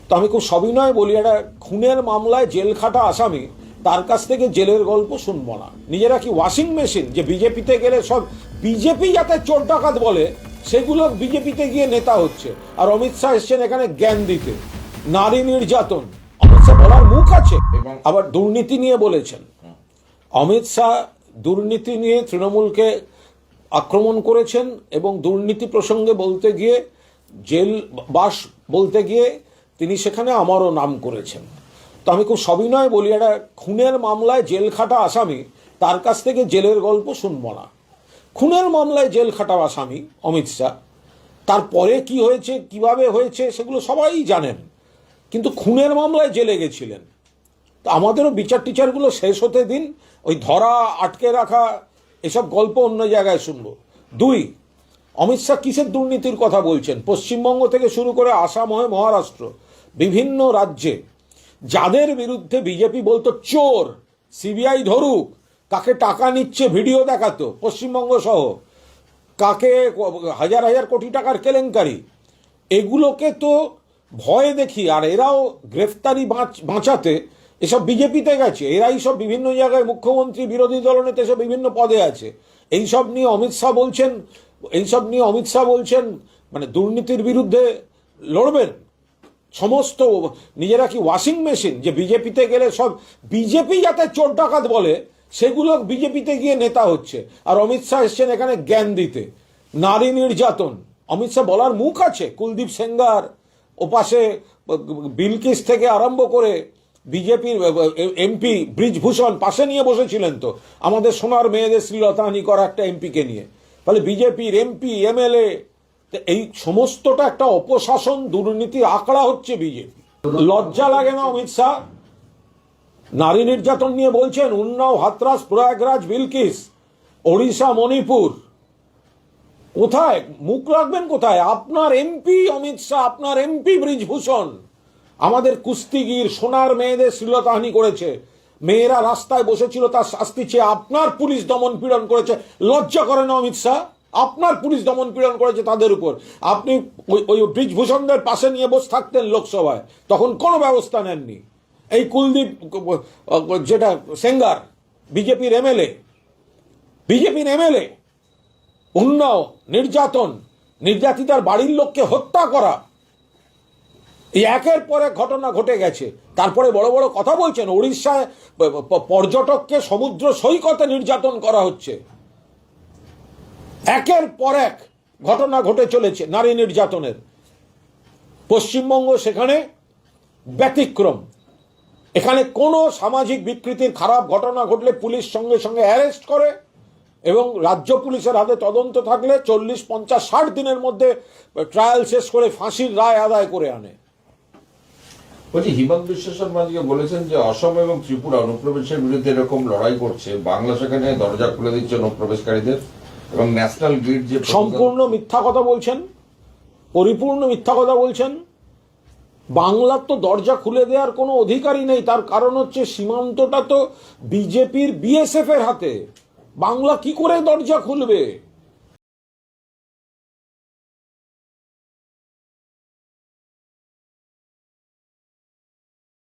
তো আমি খুব সবিনয় বলি, একটা খুনের মামলায় জেল খাটা আসামি, তার কাছ থেকে জেলের গল্প শুনবো না। নিজেরা কি ওয়াশিং মেশিন যে বিজেপিতে গেলে সব বিজেপি যাতে চোর ডাকাত বলে সেগুলো বিজেপিতে গিয়ে নেতা হচ্ছে, আর অমিত শাহ এসছেন এখানে জ্ঞান দিতে। নারী নির্যাতন অমিত শাহ বলার মুখ আছে, আবার দুর্নীতি নিয়ে বলেছেন। অমিত শাহ দুর্নীতি নিয়ে তৃণমূলকে আক্রমণ করেছেন এবং দুর্নীতি প্রসঙ্গে বলতে গিয়ে, জেল বাস বলতে গিয়ে তিনি সেখানে আমারও নাম করেছেন। তো আমি খুব সবিনয় বলি, একটা খুনের মামলায় জেল খাটা আসামি, তার কাছ থেকে জেলের গল্প শুনবো না। খুনের মামলায় জেল খাটা আসামি অমিত শাহ, তারপরে কি হয়েছে কিভাবে হয়েছে সেগুলো সবাই জানেন, কিন্তু খুনের মামলায় জেলে গেছিলেন। তো আমাদেরও বিচার টিচারগুলো শেষ হতে দিন, ওই ধরা আটকে রাখা এসব গল্প অন্য জায়গায় শুনবো। দুই, অমিত শাহ কিসের দুর্নীতির কথা বলছেন? পশ্চিমবঙ্গ থেকে শুরু করে আসাম হয়ে মহারাষ্ট্র, বিভিন্ন রাজ্যে যাদের বিরুদ্ধে বিজেপি বলতো চোর, সিবিআই ধরুক, কাকে টাকা নিচ্ছে ভিডিও দেখাতো পশ্চিমবঙ্গ সহ, কাকে হাজার হাজার কোটি টাকার কেলেঙ্কারি, এগুলোকে তো ভয় দেখি, আর এরাও গ্রেফতারি বাঁচাতে এসব বিজেপিতে গেছে, এরাই সব বিভিন্ন জায়গায় মুখ্যমন্ত্রী, বিরোধী দলনেতা সব বিভিন্ন পদে আছে। এইসব নিয়ে অমিত শাহ বলছেন মানে দুর্নীতির বিরুদ্ধে লড়বেন। সমস্ত নিজেরা কি ওয়াশিং মেশিন যে বিজেপিতে গেলে সব বিজেপি যাতে চোর ডাকাত বলে সেগুলো বিজেপিতে গিয়ে নেতা হচ্ছে, আর অমিত শাহ এসছেন এখানে জ্ঞান দিতে। নারী নির্যাতন অমিত শাহ বলার মুখ আছে। কুলদীপ সেঙ্গার, ওপাশে বিলকিস থেকে আরম্ভ করে বিজেপির এমপি ব্রিজভূষণ পাশে নিয়ে বসেছিলেন তো, আমাদের সোনার মেয়েদের শ্লীলতাহানি করা একটা এমপিকে নিয়ে। তাহলে বিজেপির এমপি এমএলএ, এই সমস্তটা একটা অপশাসন দুর্নীতি আঁকড়া হচ্ছে বিজেপি। লজ্জা লাগে না অমিত শাহ? নারী নির্যাতন নিয়ে বলছেন উন্নাও, হাতরাস, প্রয়াগরাজ, বিলকিস, ওড়িশা, মণিপুর। কোথায় মুখ রাখবেন? কোথায় আপনার এমপি অমিত শাহ, আপনার এমপি ব্রিজভূষণ আমাদের কুস্তিগির সোনার মেয়েদের শ্লীলতাহানি করেছে, মেয়েরা রাস্তায় বসেছিল, তার শাস্তি চেয়ে আপনার পুলিশ দমন পীড়ন করেছে। লজ্জা করে না অমিত শাহ? আপনার পুলিশ দমন পীড়ন করেছে তাদের উপর, আপনি ওই ব্রিজভূষণদের পাশে নিয়ে বসে থাকতেন লোকসভায়, তখন কোনো ব্যবস্থা নেননি। এই কুলদীপ যেটা সেঙ্গার, বিজেপির এমএলএ, উন্নাও, নির্যাতন, নির্যাতিতার বাড়ির লোককে হত্যা করা, এই একের পর এক ঘটনা ঘটে গেছে। তারপরে বড় বড় কথা বলছেন, উড়িষ্যায় পর্যটককে সমুদ্র সৈকতে নির্যাতন করা হচ্ছে। একের পর এক ঘটনা ঘটে চলেছে নারী নির্যাতনের। পশ্চিমবঙ্গ সেখানে ব্যতিক্রম। এখানে কোনো সামাজিক বিকৃতির খারাপ ঘটনা ঘটলে পুলিশ সঙ্গে সঙ্গে অ্যারেস্ট করে, এবং রাজ্য পুলিশের হাতে তদন্ত থাকলে 40, 50, 60 দিনের মধ্যে ট্রায়াল শেষ করে ফাঁসির রায় আদায় করে আনে। বলছি, হিমন্ত বিশ্ব শর্মা আজকে বলেছেন যে অসম এবং ত্রিপুরা অনুপ্রবেশের বিরুদ্ধে এরকম লড়াই করছে, বাংলা সেখানে দরজা খুলে দিচ্ছে অনুপ্রবেশকারীদের, এবং ন্যাশনাল গ্রিড যে সম্পূর্ণ মিথ্যা কথা বলছেন, পরিপূর্ণ মিথ্যা কথা বলছেন। বাংলার তো দরজা খুলে দেওয়ার কোনো অধিকারই নেই। তার কারণ হচ্ছে সীমান্তটা তো বিজেপির বিএসএফ এর হাতে। বাংলা কি করে দরজা খুলবে?